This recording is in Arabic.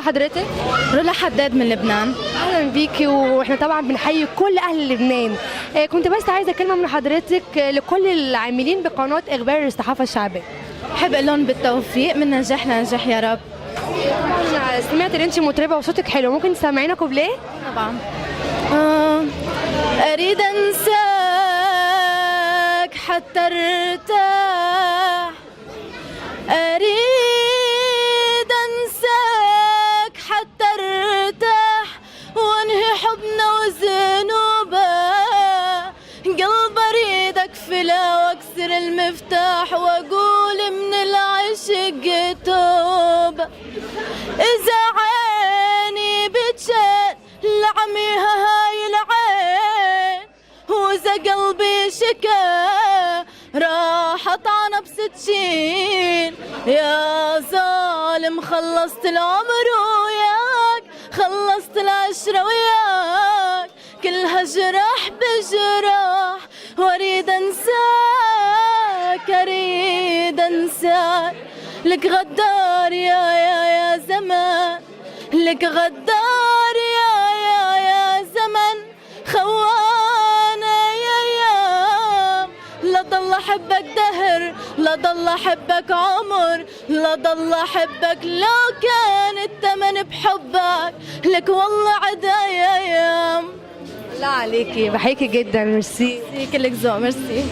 حضرتك؟ رولا حداد من لبنان. اهلا بيكي، واحنا طبعا بنحيي كل اهل لبنان. كنت بس عايزه كلمه من حضرتك لكل العاملين بقناه اخبار الصحافه الشعبيه. بحب اقول لهم بالتوفيق، من نجاح لنجاح يا رب. طبعا سمعت ان انت مطربه وصوتك حلو، ممكن تسمعينا كوبليه؟ طبعا. اريد انساك حتى ارتاح، اريد انساك حتى ارتاح، وانهي حبنا وذنوبه، قلب اريدك فلا واكسر المفتاح، واقول من العشق توب. اذا عيني بتشد لعميها هاي العين، واذا قلبي شكا راح اطعنه بسكين. يا ظالم خلصت العمر وياك، خلصت العشرة وياك، كلها جراح بجراح، واريد انساك اريد انساك. لك غدار يا زمان، لك غدار يا زمن، خوانا يا ايام. لا ضل احبك دهر، لا ضل احبك عمر، لا ضل احبك لو كان الثمن بحبك، لك والله عدا يا ايام. لا عليكي، بحييكي جدا، ميرسي. كلك ذوق، ميرسي.